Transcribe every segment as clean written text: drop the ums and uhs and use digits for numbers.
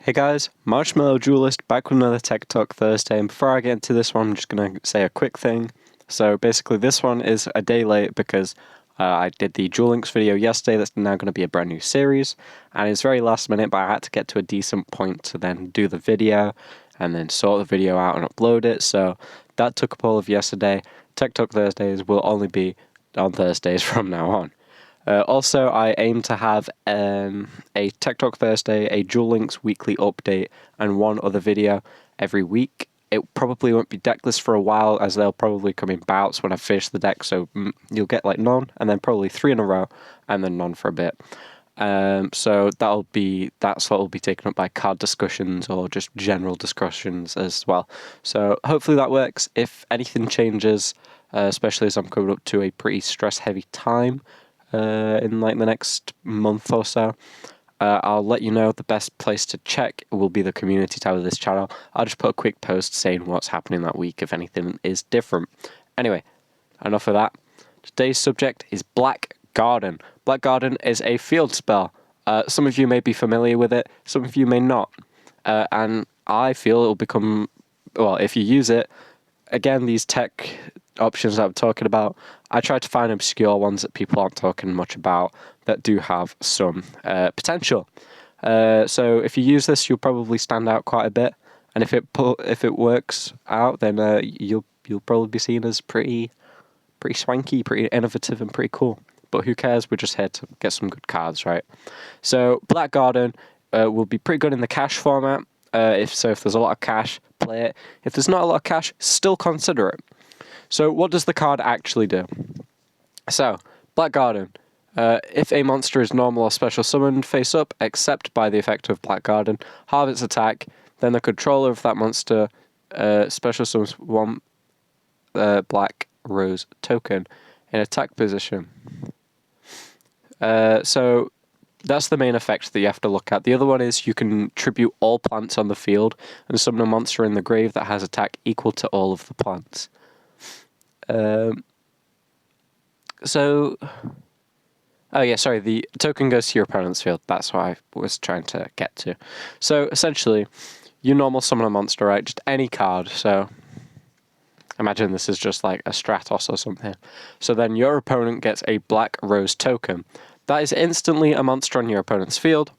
Hey guys, Marshmallow Duelist back with another Tech Talk Thursday, and before I get into this one, I'm just going to say a quick thing. So basically this one is a day late because I did the Duel Links video yesterday. That's now going to be a brand new series, and it's very last minute, but I had to get to a decent point to then do the video, and then sort the video out and upload it, so that took up all of yesterday. Tech Talk Thursdays will only be on Thursdays from now on. Also, I aim to have a Tech Talk Thursday, a Duel Links weekly update, and one other video every week. It probably won't be deckless for a while, as they'll probably come in bouts when I finish the deck, so you'll get like none, and then probably 3 in a row, and then none for a bit. So that slot will be taken up by card discussions or just general discussions as well. So hopefully that works. If anything changes, especially as I'm coming up to a pretty stress-heavy time, in like the next month or so, I'll let you know. The best place to check will be the community tab of this channel. I'll just put a quick post saying what's happening that week if anything is different. Anyway, enough of that. Today's subject is Black Garden. Black Garden is a field spell. Some of you may be familiar with it, some of you may not. And I feel it will become, well, if you use it, again, these tech options that I'm talking about, I try to find obscure ones that people aren't talking much about that do have some potential. So if you use this, you'll probably stand out quite a bit, and if it works out, then you'll probably be seen as pretty swanky, pretty innovative, and pretty cool. But who cares? We're just here to get some good cards, right? So Black Garden will be pretty good in the cash format. If there's a lot of cash, play it. If there's not a lot of cash, still consider it. So what does the card actually do? So, Black Garden. If a monster is normal or special summoned face up, except by the effect of Black Garden, halve its attack, then the controller of that monster special summons one Black Rose token in attack position. So that's the main effect that you have to look at. The other one is you can tribute all plants on the field and summon a monster in the grave that has attack equal to all of the plants. The token goes to your opponent's field. That's what I was trying to get to. So essentially, you normal summon a monster, right? Just any card. So imagine this is just like a Stratos or something. So then your opponent gets a Black Rose token. That is instantly a monster on your opponent's field,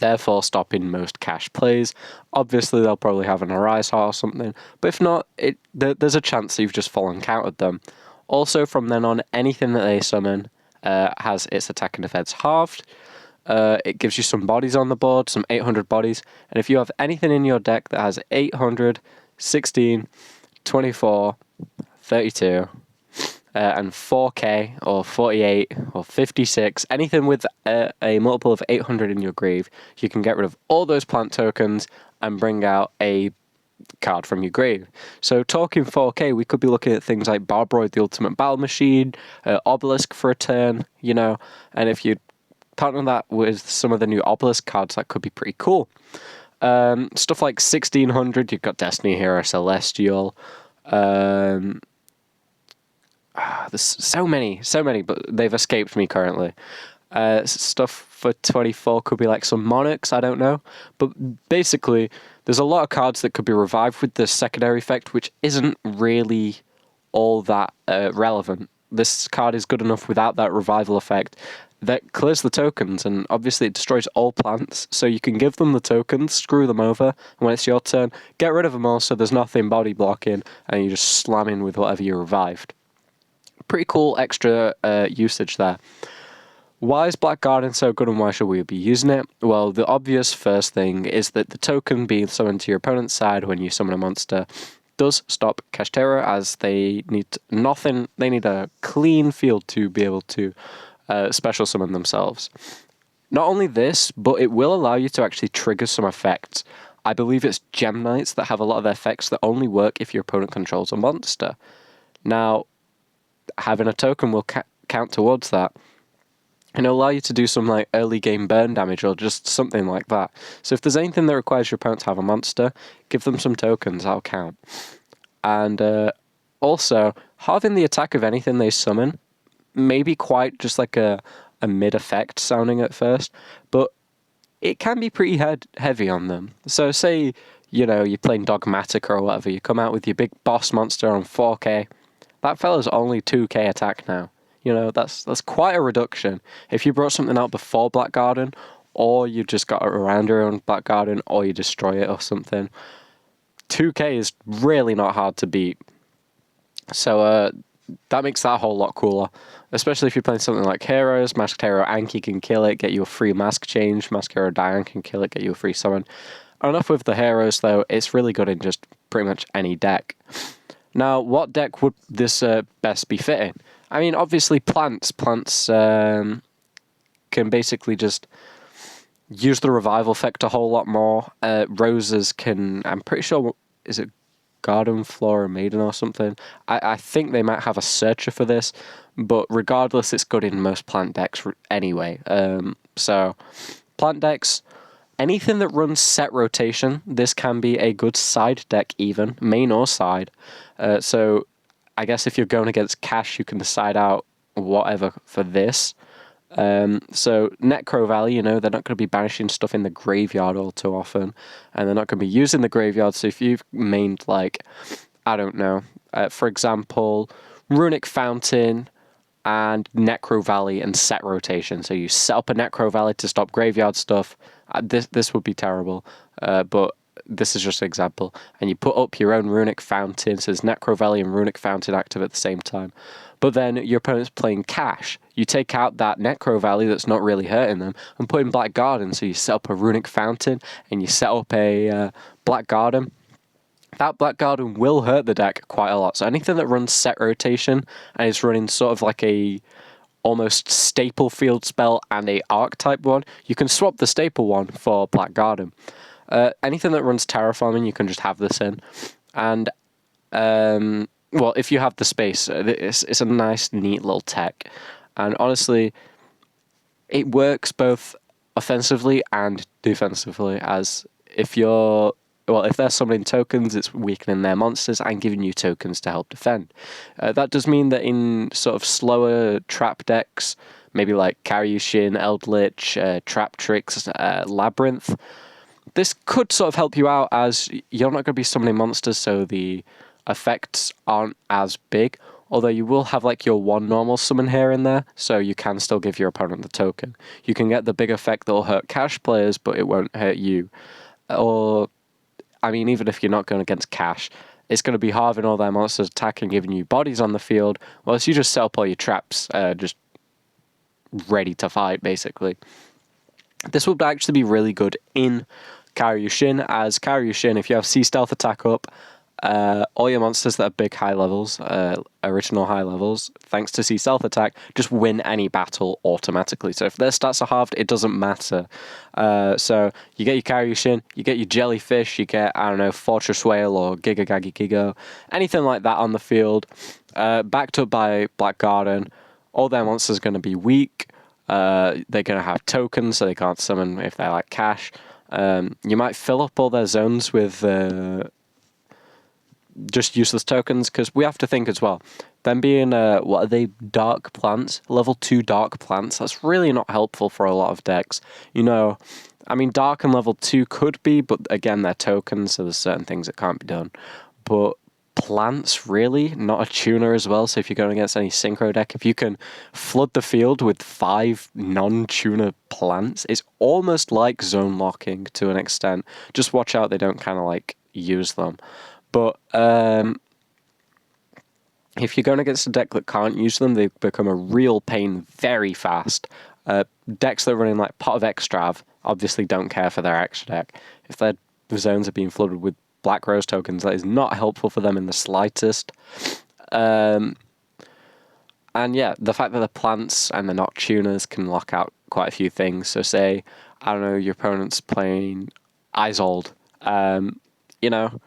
therefore stopping most cash plays. Obviously, they'll probably have an Arise Heart or something, but if not, there's a chance that you've just full encountered them. Also, from then on, anything that they summon has its attack and defense halved. It gives you some bodies on the board, some 800 bodies, and if you have anything in your deck that has 800, 16, 24, 32, and 4k or 48 or 56, anything with a multiple of 800 in your grave, you can get rid of all those plant tokens and bring out a card from your grave. So talking 4k, we could be looking at things like Barbroid, the Ultimate Battle Machine, Obelisk for a turn, and if you partner that with some of the new Obelisk cards, that could be pretty cool. Stuff like 1600, you've got Destiny Hero, Celestial, there's so many, but they've escaped me currently. Stuff for 24 could be like some Monarchs, I don't know. But basically, there's a lot of cards that could be revived with the secondary effect, which isn't really all that relevant. This card is good enough without that revival effect that clears the tokens, and obviously it destroys all plants, so you can give them the tokens, screw them over, and when it's your turn, get rid of them all so there's nothing body blocking, and you just slam in with whatever you revived. Pretty cool extra usage there. Why is Black Garden so good, and why should we be using it? Well, the obvious first thing is that the token being summoned to your opponent's side when you summon a monster does stop Kashtera, as they need nothing. They need a clean field to be able to special summon themselves. Not only this, but it will allow you to actually trigger some effects. I believe it's Gem Knights that have a lot of effects that only work if your opponent controls a monster. Now, having a token will count towards that, and it'll allow you to do some like early game burn damage or just something like that. So if there's anything that requires your opponent to have a monster, give them some tokens, that'll count. And also, halving the attack of anything they summon may be quite just like a mid effect sounding at first, but it can be pretty heavy on them. So say, you know, you're playing Dogmatica or whatever, you come out with your big boss monster on 4k, that fella's only 2k attack now. You know, that's quite a reduction. If you brought something out before Black Garden, or you just got it around your own Black Garden, or you destroy it or something, 2k is really not hard to beat. So that makes that a whole lot cooler. Especially if you're playing something like Heroes, Masked Hero Anki can kill it, get you a free mask change, Masked Hero Diane can kill it, get you a free summon. Enough with the heroes though, it's really good in just pretty much any deck. Now, what deck would this best be fitting? I mean, obviously plants. Plants can basically just use the revival effect a whole lot more. Roses can, I'm pretty sure, is it Garden Flora Maiden or something? I think they might have a searcher for this, but regardless, it's good in most plant decks anyway. So, plant decks, anything that runs set rotation, this can be a good side deck even, main or side. So, I guess if you're going against Cash, you can decide out whatever for this. So Necro Valley, you know, they're not going to be banishing stuff in the graveyard all too often, and they're not going to be using the graveyard. So if you've mained, like, I don't know, for example, Runic Fountain and Necro Valley and set rotation, so you set up a Necro Valley to stop graveyard stuff, this would be terrible, but this is just an example, and you put up your own Runic Fountain, so there's Necro Valley and Runic Fountain active at the same time. But then your opponent's playing Cash. You take out that Necro Valley that's not really hurting them and put in Black Garden. So you set up a Runic Fountain and you set up a Black Garden. That Black Garden will hurt the deck quite a lot. So anything that runs set rotation and is running sort of like a almost staple field spell and a archetype one, you can swap the staple one for Black Garden. Anything that runs terraforming, you can just have this in. And well, if you have the space, it's a nice, neat little tech. And honestly, it works both offensively and defensively, as if you're, well, if they're summoning tokens, it's weakening their monsters and giving you tokens to help defend. That does mean that in sort of slower trap decks, maybe like Karyushin, Eldritch, Trap Tricks, Labyrinth, this could sort of help you out, as you're not going to be summoning monsters, so the effects aren't as big, although you will have like your one normal summon here and there, so you can still give your opponent the token. You can get the big effect that will hurt Cash players, but it won't hurt you. Or, I mean, even if you're not going against Cash, it's going to be having all their monsters attacking, giving you bodies on the field, whilst you just set up all your traps, just ready to fight, basically. This would actually be really good in Karyushin, as Karyushin, if you have Sea Stealth attack up, all your monsters that are big high levels, original high levels, thanks to Sea Stealth attack, just win any battle automatically. So if their stats are halved, it doesn't matter. So you get your Karyushin, you get your Jellyfish, you get, I don't know, Fortress Whale or Giga Gaggy Gigo, anything like that on the field, backed up by Black Garden. All their monsters are going to be weak. They're going to have tokens, so they can't summon if they're like Cash. You might fill up all their zones with just useless tokens, because we have to think as well, them being, what are they, dark plants, level 2 dark plants, that's really not helpful for a lot of decks. You know, I mean, dark and level 2 could be, but again, they're tokens, so there's certain things that can't be done. But plants, really, not a tuner as well, so if you're going against any synchro deck, if you can flood the field with 5 non-tuner plants, it's almost like zone locking to an extent. Just watch out they don't kind of like use them. But if you're going against a deck that can't use them, they become a real pain very fast. Decks that are running like Pot of Extrav obviously don't care for their extra deck. If their zones are being flooded with Black Rose tokens, that is not helpful for them in the slightest. And yeah, the fact that the plants and they're not tuners can lock out quite a few things. So say, I don't know, your opponent's playing Isolde, you know,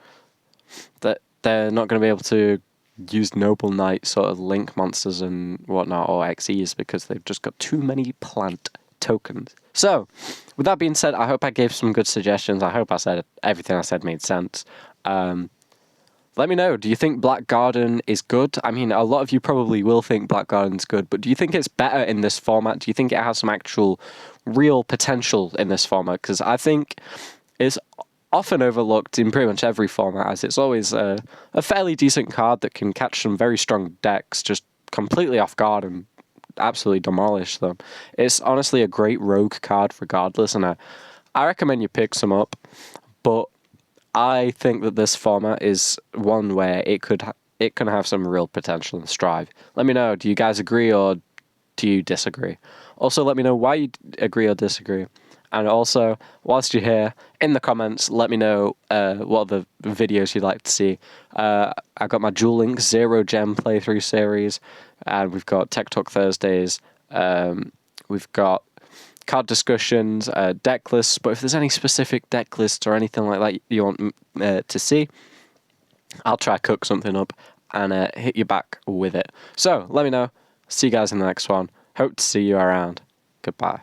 that they're not going to be able to use Noble Knight sort of link monsters and whatnot, or XEs, because they've just got too many plant tokens. So, with that being said, I hope I gave some good suggestions. I hope I said everything I said made sense. let me know. Do you think Black Garden is good? I mean, a lot of you probably will think Black Garden's good, but do you think it's better in this format? Do you think it has some actual real potential in this format? Because I think it's often overlooked in pretty much every format, as it's always a fairly decent card that can catch some very strong decks just completely off guard and absolutely demolish them. It's honestly a great rogue card regardless, and I recommend you pick some up, but I think that this format is one where it can have some real potential and strive. Let me know, do you guys agree or do you disagree? Also, let me know why you agree or disagree. And also, whilst you're here, in the comments, let me know what other videos you'd like to see. I got my Duel Links 0 Gem playthrough series, and we've got Tech Talk Thursdays. We've got card discussions, deck lists. But if there's any specific deck lists or anything like that you want to see, I'll try to cook something up and hit you back with it. So let me know. See you guys in the next one. Hope to see you around. Goodbye.